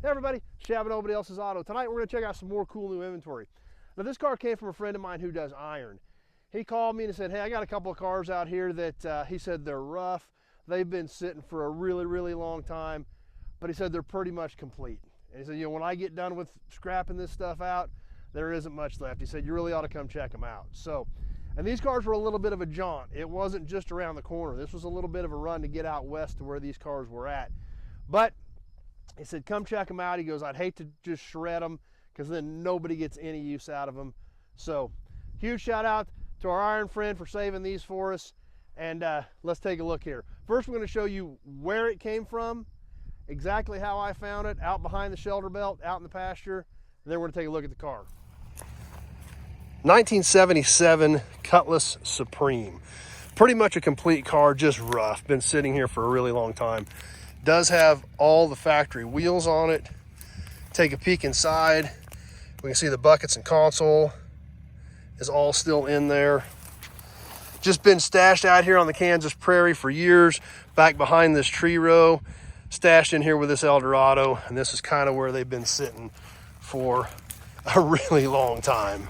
Hey everybody, Shaving Nobody Else's Auto. Tonight we're going to check out some more cool new inventory. Now this car came from a friend of mine who does iron. He called me and said, hey, I got a couple of cars out here that he said they're rough. They've been sitting for a really long time, but he said they're pretty much complete. And he said, you know, when I get done with scrapping this stuff out, there isn't much left. He said, you really ought to come check them out. So, and these cars were a little bit of a jaunt. It wasn't just around the corner. This was a little bit of a run to get out west to where these cars were at. But he said, come check them out. He goes, I'd hate to just shred them because then nobody gets any use out of them. So huge shout out to our iron friend for saving these for us. And let's take a look here. First, we're going to show you where it came from, exactly how I found it, out behind the shelter belt, out in the pasture. And then we're going to take a look at the car. 1977 Cutlass Supreme. Pretty much a complete car, just rough. Been sitting here for a really long time. Does have all the factory wheels on it. Take a peek inside. We can see the buckets and console is all still in there. Just been stashed out here on the Kansas Prairie for years, back behind this tree row, stashed in here with this Eldorado, and this is kind of where they've been sitting for a really long time.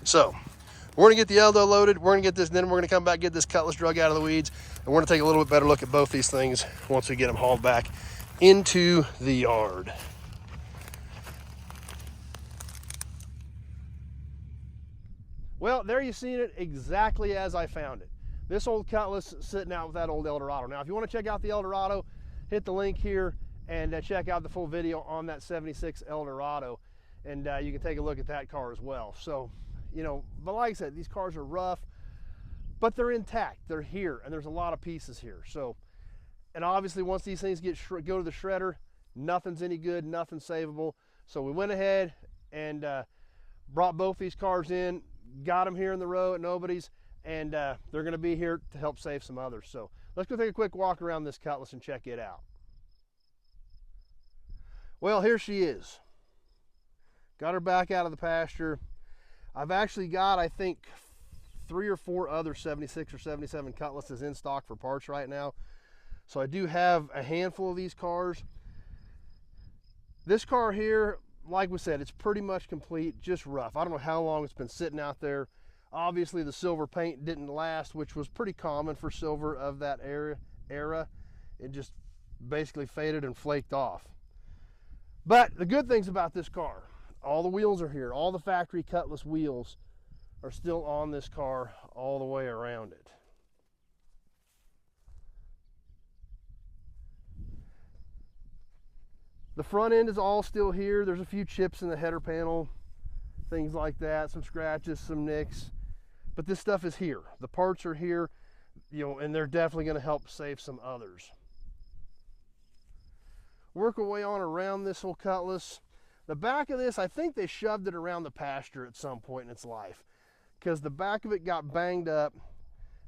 So we're gonna get the Eldo loaded, we're gonna get this, then we're gonna come back, get this Cutlass drug out of the weeds, and we're gonna take a little bit better look at both these things once we get them hauled back into the yard. Well, there you seen it exactly as I found it. This old Cutlass sitting out with that old Eldorado. Now, if you want to check out the Eldorado, hit the link here and check out the full video on that 76 Eldorado. And you can take a look at that car as well. So, you know, but like I said, these cars are rough, but they're intact. They're here, and there's a lot of pieces here. So, and obviously once these things go to the shredder, nothing's any good, nothing's savable. So we went ahead and brought both these cars in, got them here in the row at Nobody's, and they're going to be here to help save some others. So let's go take a quick walk around this Cutlass and check it out. Well, here she is. Got her back out of the pasture. I've actually got, I think, 3 or 4 other 76 or 77 Cutlasses in stock for parts right now. So I do have a handful of these cars. This car here, like we said, it's pretty much complete, just rough. I don't know how long it's been sitting out there. Obviously the silver paint didn't last, which was pretty common for silver of that era. It just basically faded and flaked off. But the good things about this car, all the wheels are here. All the factory Cutlass wheels are still on this car all the way around it. The front end is all still here. There's a few chips in the header panel, things like that, some scratches, some nicks, but this stuff is here. The parts are here, you know, and they're definitely going to help save some others. Work our way on around this old Cutlass. The back of this, I think they shoved it around the Pasture at some point in its life, because the back of it got banged up,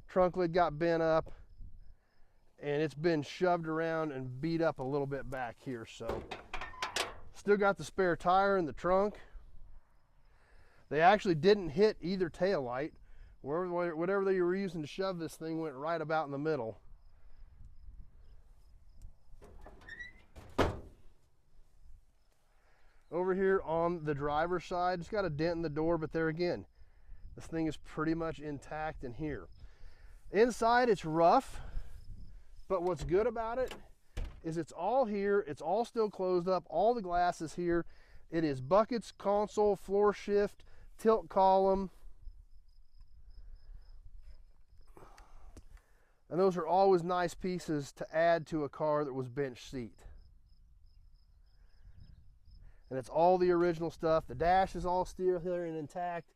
trunk lid got bent up, and it's been shoved around and beat up a little bit back here. So still got the spare tire in the trunk. They actually didn't hit either tail light. Whatever they were using to shove this thing went right about in the middle. Over here on the driver's side, it's got a dent in the door, but there again, this thing is pretty much intact in here. Inside it's rough, but what's good about it is it's all here, it's all still closed up, all the glass is here. It is buckets, console, floor shift, tilt column. And those are always nice pieces to add to a car that was bench seat. And it's all the original stuff. The dash is all still here and intact.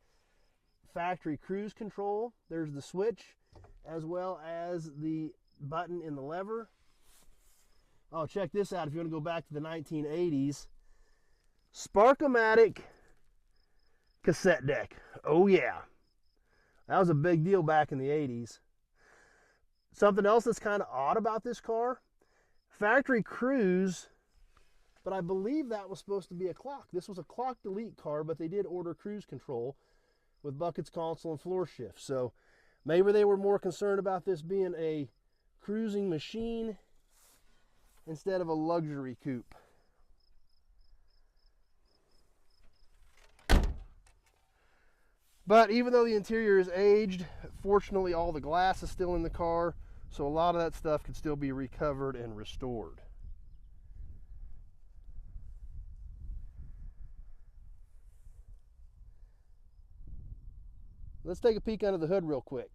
Factory cruise control. There's the switch as well as the button in the lever. Oh, check this out if you want to go back to the 1980s. Spark-o-matic cassette deck. Oh yeah. That was a big deal back in the 80s. Something else that's kind of odd about this car. Factory cruise, but I believe that was supposed to be a clock. This was a clock delete car, but they did order cruise control with buckets, console, and floor shift. So maybe they were more concerned about this being a cruising machine instead of a luxury coupe. But even though the interior is aged, fortunately all the glass is still in the car, so a lot of that stuff could still be recovered and restored. Let's take a peek under the hood real quick.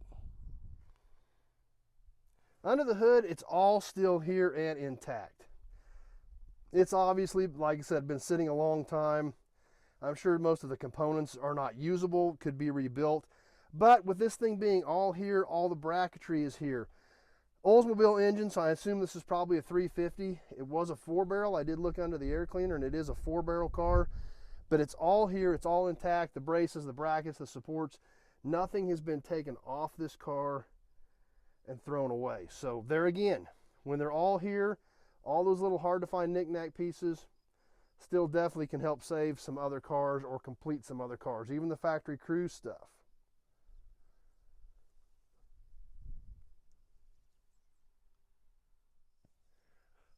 Under the hood, it's all still here and intact. It's obviously, like I said, been sitting a long time. I'm sure most of the components are not usable, could be rebuilt. But with this thing being all here, all the bracketry is here. Oldsmobile engine, so I assume this is probably a 350. It was a 4-barrel. I did look under the air cleaner, and it is a 4-barrel car. But it's all here, it's all intact. The braces, the brackets, the supports, nothing has been taken off this car and thrown away. So there again, when they're all here, all those little hard to find knick-knack pieces still definitely can help save some other cars or complete some other cars, even the factory cruise stuff.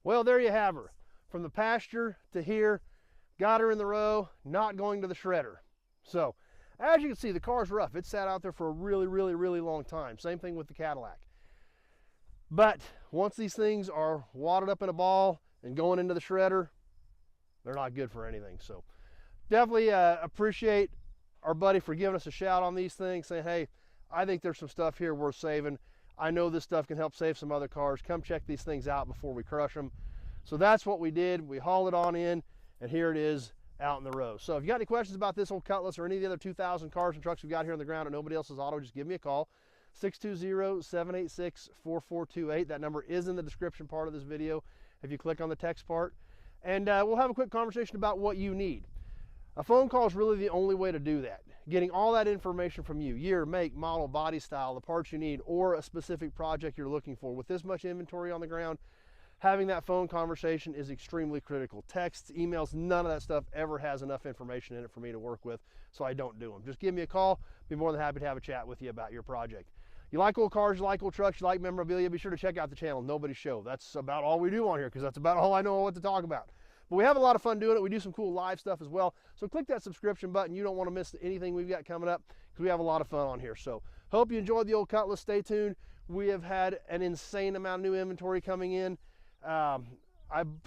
Well, there you have her. From the Pasture to here, got her in the row, not going to the shredder. So, as you can see, the car's rough. It sat out there for a really, really, really long time. Same thing with the Cadillac. But once these things are wadded up in a ball and going into the shredder, they're not good for anything. So definitely appreciate our buddy for giving us a shout on these things, saying, hey, I think there's some stuff here worth saving. I know this stuff can help save some other cars. Come check these things out before we crush them. So that's what we did. We hauled it on in, and here it is out in the row. So if you got any questions about this old Cutlass or any of the other 2,000 cars and trucks we've got here on the ground at Nobody Else's Auto, just give me a call. 620-786-4428. That number is in the description part of this video if you click on the text part. And we'll have a quick conversation about what you need. A phone call is really the only way to do that. Getting all that information from you, year, make, model, body style, the parts you need, or a specific project you're looking for. With this much inventory on the ground, having that phone conversation is extremely critical. Texts, emails, none of that stuff ever has enough information in it for me to work with, so I don't do them. Just give me a call. Be more than happy to have a chat with you about your project. You like old cars, you like old trucks, you like memorabilia, be sure to check out the channel, Nobody's Show. That's about all we do on here, because that's about all I know what to talk about. But we have a lot of fun doing it. We do some cool live stuff as well. So click that subscription button. You don't want to miss anything we've got coming up, because we have a lot of fun on here. So hope you enjoyed the old Cutlass. Stay tuned. We have had an insane amount of new inventory coming in. I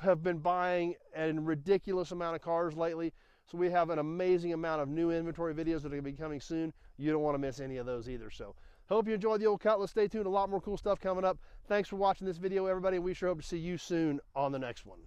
have been buying a ridiculous amount of cars lately. So we have an amazing amount of new inventory videos that are going to be coming soon. You don't want to miss any of those either. So hope you enjoyed the old Cutlass. Stay tuned. A lot more cool stuff coming up. Thanks for watching this video, everybody. We sure hope to see you soon on the next one.